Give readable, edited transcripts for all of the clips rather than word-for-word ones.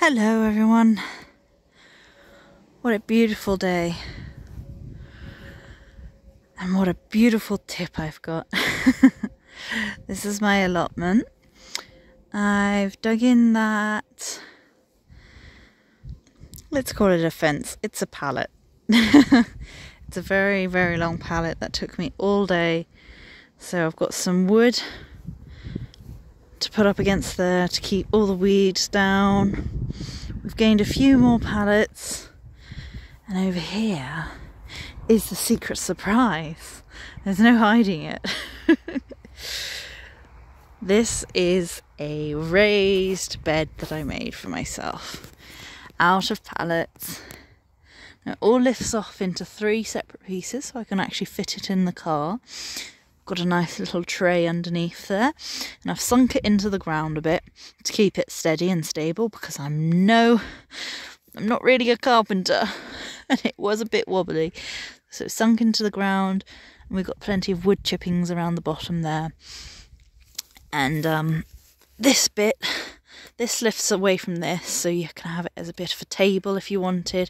Hello everyone, what a beautiful day, and what a beautiful tip I've got. This is my allotment. I've dug in that, let's call it a fence, it's a pallet. It's a very, very long pallet that took me all day, so I've got some wood to put up against there to keep all the weeds down. We've gained a few more pallets, and over here is the secret surprise. There's no hiding it. This is a raised bed that I made for myself out of pallets. Now, it all lifts off into 3 separate pieces, so I can actually fit it in the car. Got a nice little tray underneath there, and I've sunk it into the ground a bit to keep it steady and stable, because I'm not really a carpenter and it was a bit wobbly, so it's sunk into the ground, and we've got plenty of wood chippings around the bottom there. And this lifts away from this, so you can have it as a bit of a table if you wanted,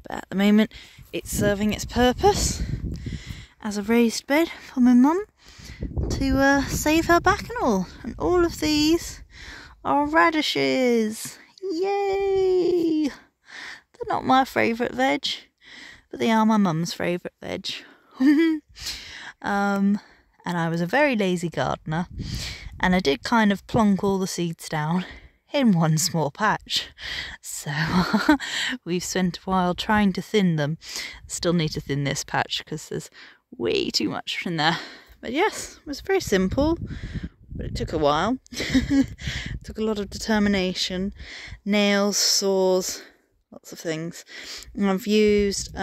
but at the moment it's serving its purpose as a raised bed for my mum to save her back and all. And all of these are radishes. Yay! They're not my favourite veg, but they are my mum's favourite veg. And I was a very lazy gardener, and I did kind of plonk all the seeds down in one small patch. So we've spent a while trying to thin them. Still need to thin this patch because there's way too much in there. But yes, it was very simple, but it took a while. It took a lot of determination, nails, saws, lots of things. And I've used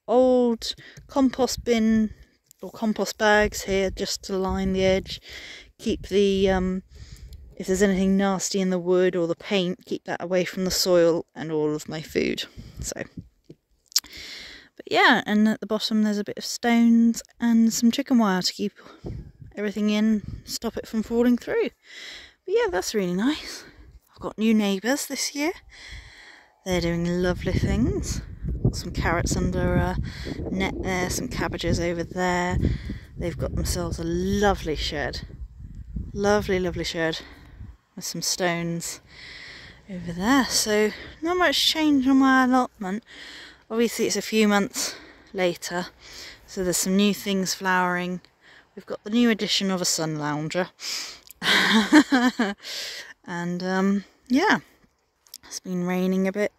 old compost bin or compost bags here just to line the edge, keep the if there's anything nasty in the wood or the paint, keep that away from the soil and all of my food. So, but yeah, and at the bottom there's a bit of stones and some chicken wire to keep everything in, stop it from falling through. But yeah, that's really nice. I've got new neighbours this year. They're doing lovely things. Got some carrots under a net there, some cabbages over there. They've got themselves a lovely shed. Lovely, lovely shed with some stones over there. So not much change on my allotment. Obviously it's a few months later, so there's some new things flowering. We've got the new addition of a sun lounger. And yeah, it's been raining a bit.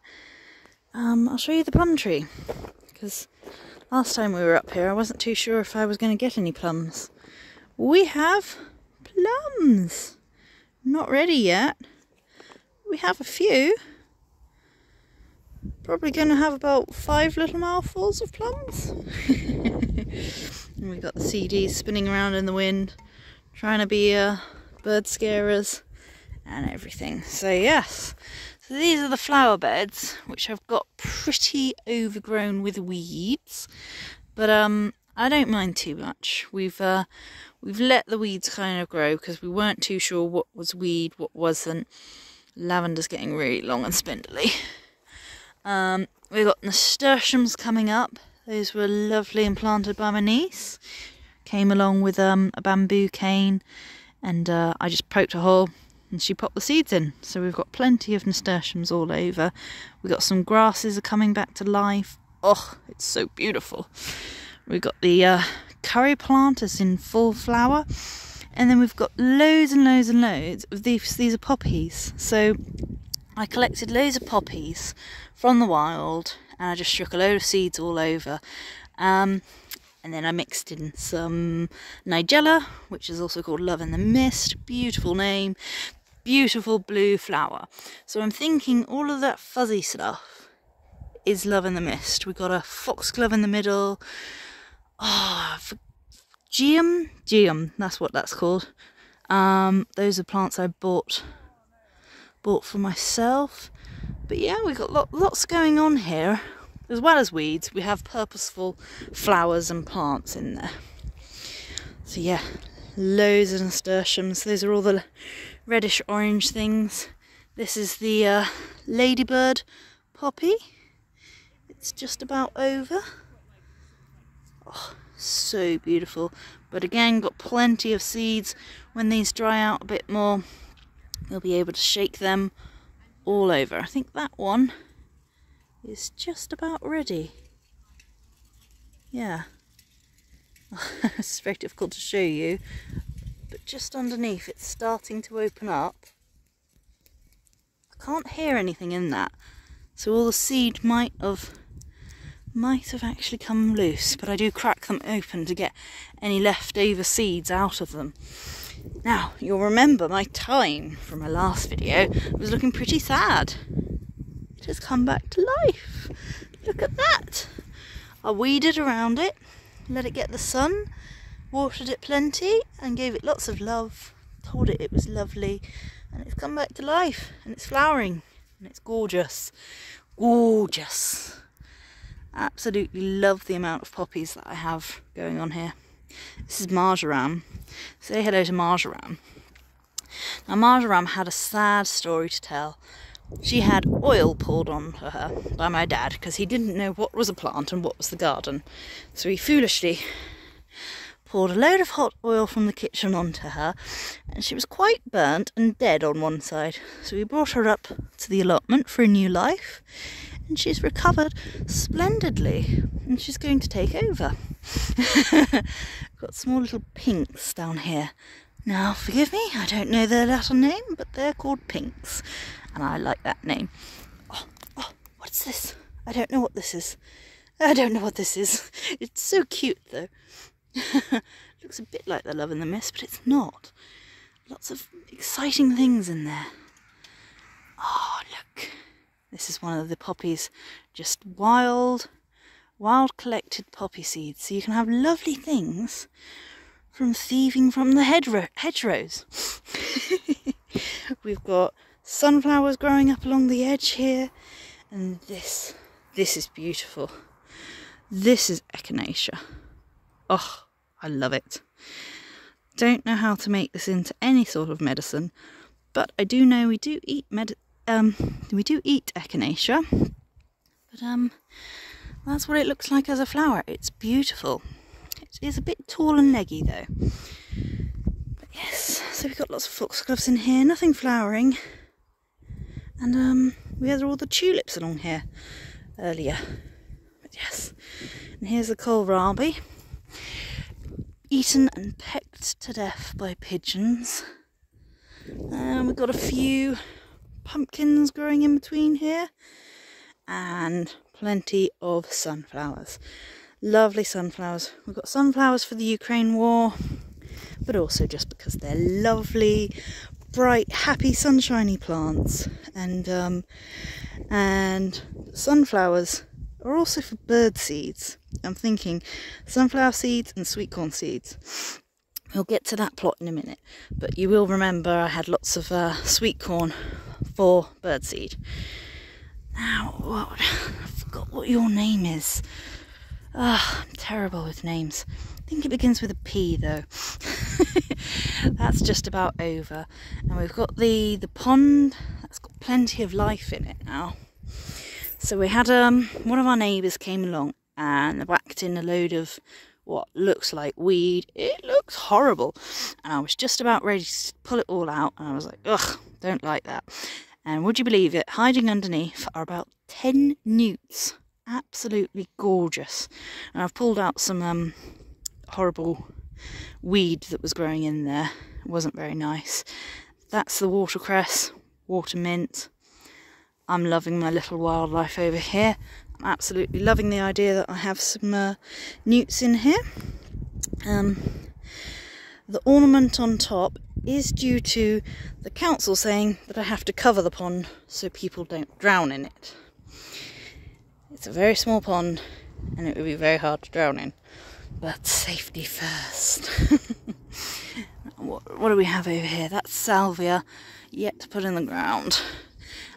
I'll show you the plum tree, because last time we were up here I wasn't too sure if I was going to get any plums. We have plums! Not ready yet. We have a few. Probably going to have about 5 little mouthfuls of plums. And we've got the CDs spinning around in the wind, trying to be bird scarers and everything. So yes, so these are the flower beds, which I've got pretty overgrown with weeds, but I don't mind too much. We've let the weeds kind of grow because we weren't too sure what was weed, what wasn't. Lavender's getting really long and spindly. We've got nasturtiums coming up. Those were lovely and planted by my niece. Came along with a bamboo cane, and I just poked a hole and she popped the seeds in. So we've got plenty of nasturtiums all over. We've got some grasses are coming back to life. Oh, it's so beautiful. We've got the curry plant is in full flower, and then we've got loads and loads and loads of these are poppies. So I collected loads of poppies from the wild, and I just shook a load of seeds all over, and then I mixed in some nigella, which is also called Love in the Mist. Beautiful name, beautiful blue flower. So I'm thinking all of that fuzzy stuff is Love in the Mist. We've got a foxglove in the middle. Oh, geum, that's what that's called. Those are plants I bought for myself. But yeah, we've got lots going on here. As well as weeds, we have purposeful flowers and plants in there. So yeah, loads of nasturtiums. Those are all the reddish orange things. This is the ladybird poppy. It's just about over. Oh, so beautiful. But again, got plenty of seeds. When these dry out a bit more, we'll be able to shake them all over. I think that one is just about ready. Yeah. It's very difficult to show you, but just underneath it's starting to open up. I can't hear anything in that, so all the seed might have actually come loose, but I do crack them open to get any leftover seeds out of them. Now, you'll remember my thyme from my last video was looking pretty sad. It has come back to life. Look at that. I weeded around it, let it get the sun, watered it plenty and gave it lots of love, told it it was lovely, and it's come back to life and it's flowering and it's gorgeous. Gorgeous. Absolutely love the amount of poppies that I have going on here. This is marjoram. Say hello to marjoram. Now marjoram had a sad story to tell. She had oil poured on her by my dad because he didn't know what was a plant and what was the garden. So he foolishly poured a load of hot oil from the kitchen onto her, and she was quite burnt and dead on one side. So we brought her up to the allotment for a new life, and she's recovered splendidly, and she's going to take over. Got small little pinks down here. Now, forgive me, I don't know their Latin name, but they're called pinks, and I like that name. Oh, what's this? I don't know what this is. I don't know what this is. It's so cute, though. Looks a bit like the Love in the Mist, but it's not. Lots of exciting things in there. Oh, look. This is one of the poppies. Just wild collected poppy seeds. So you can have lovely things from thieving from the hedgerows. We've got sunflowers growing up along the edge here. And this is beautiful. This is echinacea. Oh, I love it. Don't know how to make this into any sort of medicine, but I do know we do eat echinacea. But that's what it looks like as a flower. It's beautiful. It is a bit tall and leggy though. But yes, so we've got lots of foxgloves in here, nothing flowering. And we had all the tulips along here earlier. But yes, and here's the kohlrabi, eaten and pecked to death by pigeons. And we've got a few pumpkins growing in between here, and plenty of sunflowers. Lovely sunflowers. We've got sunflowers for the Ukraine war, but also just because they're lovely, bright, happy, sunshiny plants. And sunflowers are also for bird seeds. I'm thinking sunflower seeds and sweet corn seeds. We'll get to that plot in a minute, but you will remember I had lots of sweet corn for birdseed. Now, I forgot what your name is. I'm terrible with names. I think it begins with a P though. That's just about over. And we've got the pond that's got plenty of life in it now. So we had one of our neighbours came along and whacked in a load of what looks like weed. It looks horrible, and I was just about ready to pull it all out, and I was like, ugh, don't like that. And would you believe it, hiding underneath are about 10 newts. Absolutely gorgeous. And I've pulled out some horrible weed that was growing in there. It wasn't very nice. That's the watercress, water mint. I'm loving my little wildlife over here. I'm absolutely loving the idea that I have some newts in here. The ornament on top is due to the council saying that I have to cover the pond so people don't drown in it. It's a very small pond and it would be very hard to drown in, but safety first. What do we have over here? That's salvia, yet to put in the ground.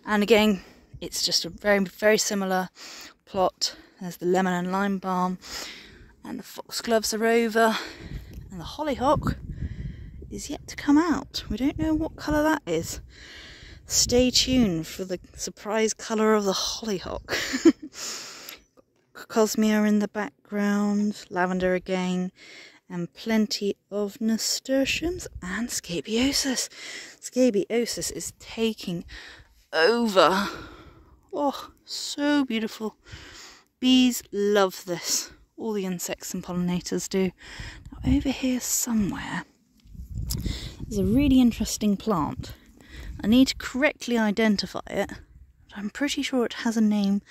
And again, it's just a very, very similar plot. There's the lemon and lime balm, and the foxgloves are over, and the hollyhock is yet to come out. We don't know what colour that is. stay tuned for the surprise colour of the hollyhock. Cosmea in the background, lavender again, and plenty of nasturtiums and scabiosus. Scabiosus is taking over. Oh, so beautiful. Bees love this. All the insects and pollinators do. Now over here somewhere, there's a really interesting plant. I need to correctly identify it, but I'm pretty sure it has a name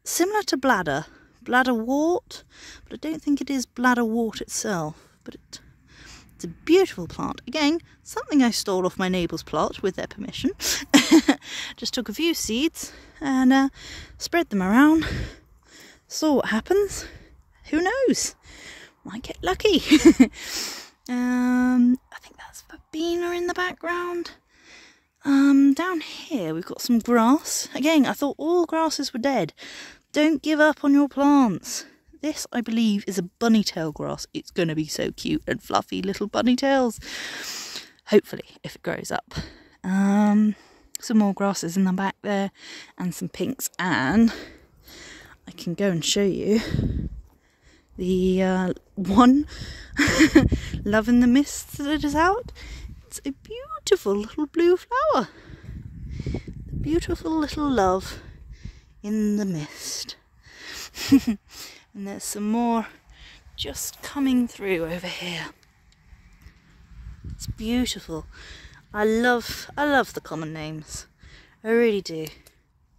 similar to bladderwort, but I don't think it is bladderwort itself. But it's a beautiful plant. Again, something I stole off my neighbour's plot with their permission. Just took a few seeds and spread them around. Saw what happens. Who knows? Might get lucky. I think that's verbena in the background. Down here we've got some grass. Again, I thought all grasses were dead. Don't give up on your plants. This, I believe, is a bunny tail grass. It's going to be so cute and fluffy little bunny tails. Hopefully, if it grows up. Some more grasses in the back there and some pinks. And I can go and show you the one Love in the Mist that is out. It's a beautiful little blue flower. Beautiful little love in the mist. And there's some more just coming through over here. It's beautiful. I love the common names. I really do.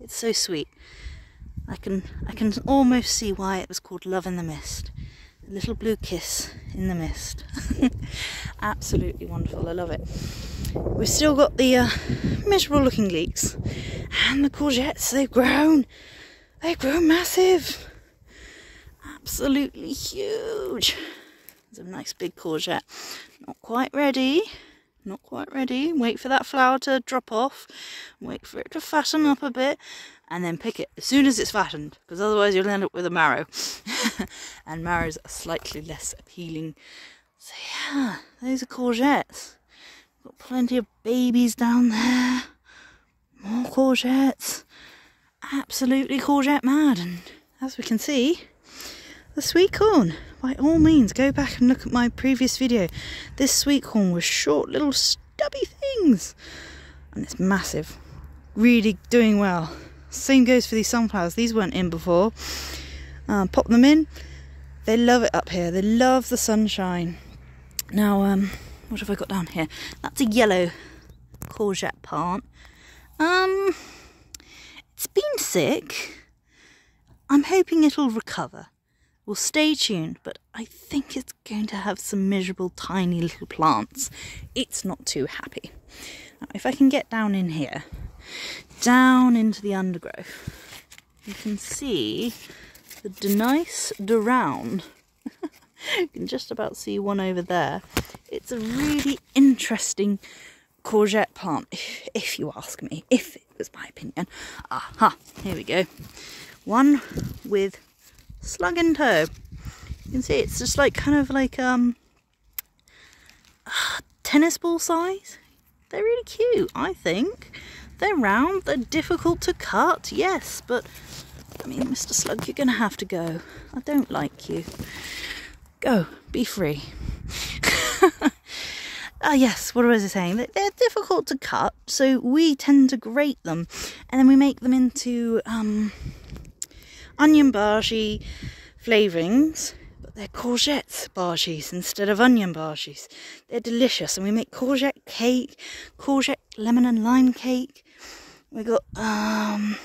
It's so sweet. I can almost see why it was called Love in the Mist. A little blue kiss in the mist. Absolutely wonderful. I love it. We've still got the miserable looking leeks and the courgettes. They've grown massive. Absolutely huge. There's a nice big courgette. Not quite ready. Wait for that flower to drop off. Wait for it to fatten up a bit. And then pick it as soon as it's fattened. Because otherwise you'll end up with a marrow. And marrows are slightly less appealing. So yeah, those are courgettes. Got plenty of babies down there. More courgettes. Absolutely courgette mad. And as we can see, the sweet corn. By all means, go back and look at my previous video. This sweet corn was short, little stubby things. And it's massive. Really doing well. Same goes for these sunflowers. These weren't in before. Pop them in. They love it up here. They love the sunshine. Now, what have I got down here? That's a yellow courgette plant. It's been sick. I'm hoping it'll recover. We'll stay tuned, but I think it's going to have some miserable tiny little plants. It's not too happy. Now, if I can get down in here, down into the undergrowth, you can see the nice around. You can just about see one over there. It's a really interesting courgette plant, if you ask me, if it was my opinion. Aha, here we go. One with slug in tow. You can see it's just like kind of like tennis ball size. They're really cute, I think. They're round, they're difficult to cut, yes, but I mean, Mr. Slug, you're gonna have to go. I don't like you. Go, be free. Yes, what was I saying? They're difficult to cut, so we tend to grate them, and then we make them into onion bhaji flavourings, but they're courgette bhajis instead of onion bhajis. They're delicious, and we make courgette cake, courgette lemon and lime cake. We got oh,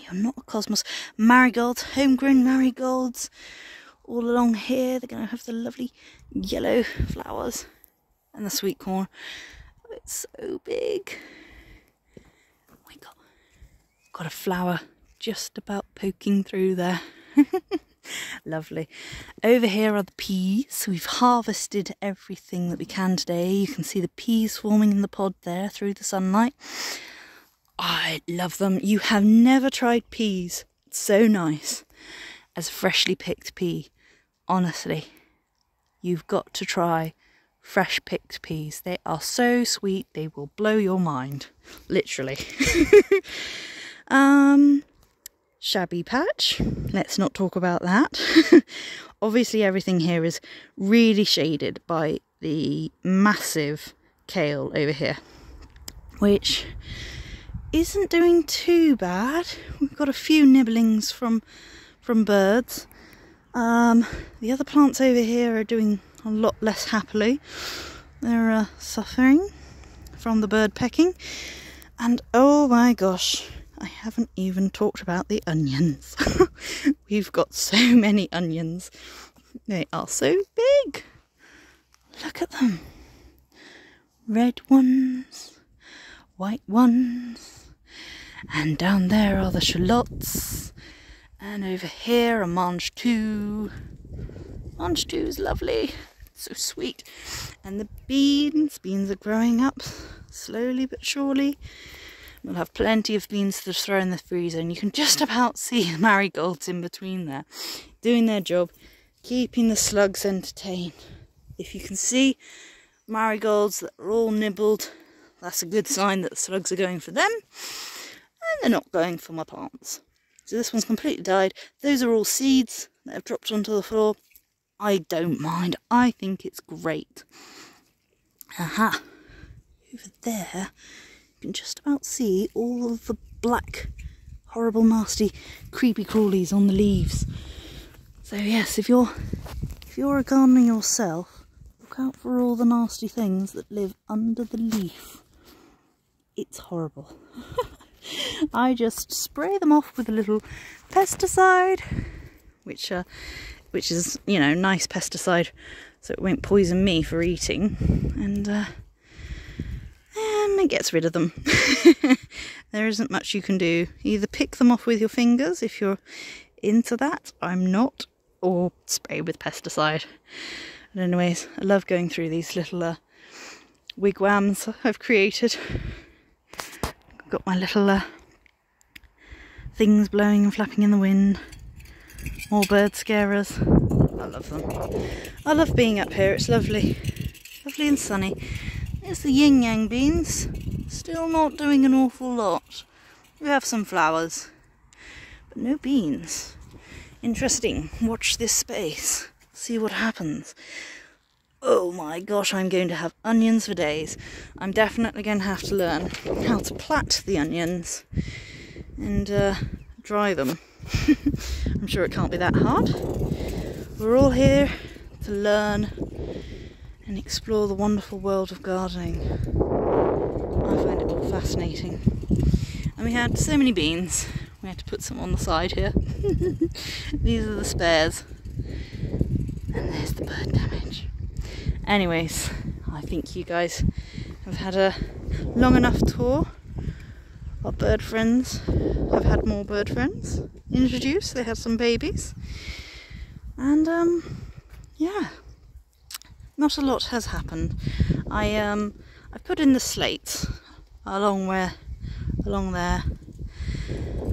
you're not a cosmos. Marigolds, homegrown marigolds, all along here. They're going to have the lovely yellow flowers and the sweet corn. Oh, it's so big. Oh my God, got a flower just about poking through there. Lovely. Over here are the peas. We've harvested everything that we can today. You can see the peas forming in the pod there through the sunlight. I love them. You have never tried peas so nice as freshly picked pea. Honestly, you've got to try fresh picked peas. They are so sweet, they will blow your mind, literally. Shabby patch, let's not talk about that. Obviously everything here is really shaded by the massive kale over here, which isn't doing too bad. We've got a few nibblings from birds. The other plants over here are doing a lot less happily. They're suffering from the bird pecking. And oh my gosh, I haven't even talked about the onions. We've got so many onions. They are so big. Look at them. Red ones, white ones, and down there are the shallots. And over here are mange tout. Mange tout is lovely, so sweet. And the beans are growing up slowly but surely. We'll have plenty of beans to throw in the freezer, and you can just about see the marigolds in between there, doing their job, keeping the slugs entertained. If you can see marigolds that are all nibbled, that's a good sign that the slugs are going for them, and they're not going for my plants. So this one's completely died. Those are all seeds that have dropped onto the floor. I don't mind. I think it's great. Aha. Over there, you can just about see all of the black, horrible, nasty, creepy crawlies on the leaves. So yes, if you're a gardener yourself, look out for all the nasty things that live under the leaf. It's horrible. I just spray them off with a little pesticide, which is, you know, nice pesticide, so it won't poison me for eating, and it gets rid of them. There isn't much you can do. Either pick them off with your fingers if you're into that. I'm not. Or spray with pesticide. But anyways, I love going through these little wigwams I've created. I've got my little things blowing and flapping in the wind. More bird scarers. I love them. I love being up here. It's lovely. Lovely and sunny. There's the yin yang beans. Still not doing an awful lot. We have some flowers, but no beans. Interesting. Watch this space. See what happens. Oh my gosh, I'm going to have onions for days. I'm definitely going to have to learn how to plat the onions and dry them. I'm sure it can't be that hard. We're all here to learn and explore the wonderful world of gardening. I find it all fascinating. And we had so many beans, we had to put some on the side here. These are the spares. And there's the bird damage. Anyways, I think you guys have had a long enough tour. Our bird friends have had more bird friends introduced. They had some babies. And yeah, not a lot has happened. I put in the slates along there.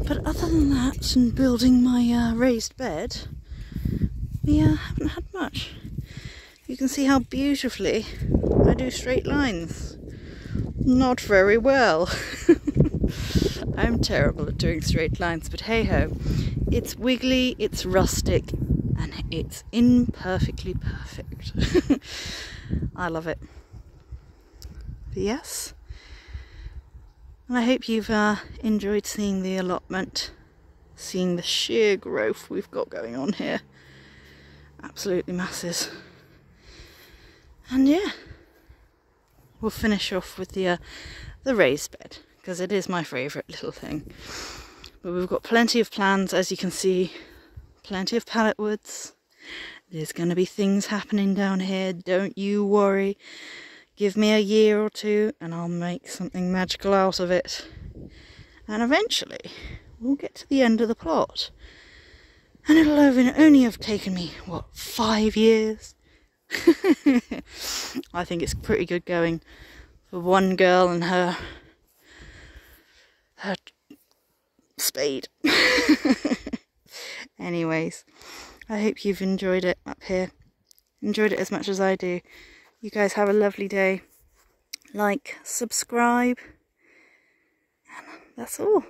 But other than that, and building my raised bed, we haven't had much. You can see how beautifully I do straight lines. Not very well. I'm terrible at doing straight lines, but hey ho. It's wiggly, it's rustic, and it's imperfectly perfect. I love it. But yes. And I hope you've enjoyed seeing the allotment, seeing the sheer growth we've got going on here. Absolutely massive. And yeah, we'll finish off with the raised bed, because it is my favourite little thing. But we've got plenty of plans, as you can see, plenty of pallet woods. There's going to be things happening down here, don't you worry. Give me a year or two and I'll make something magical out of it. And eventually we'll get to the end of the plot. And it'll only have taken me, what, 5 years? I think it's pretty good going for one girl and her spade. Anyways, I hope you've enjoyed it up here. Enjoyed it as much as I do. You guys have a lovely day. Like, subscribe, and that's all.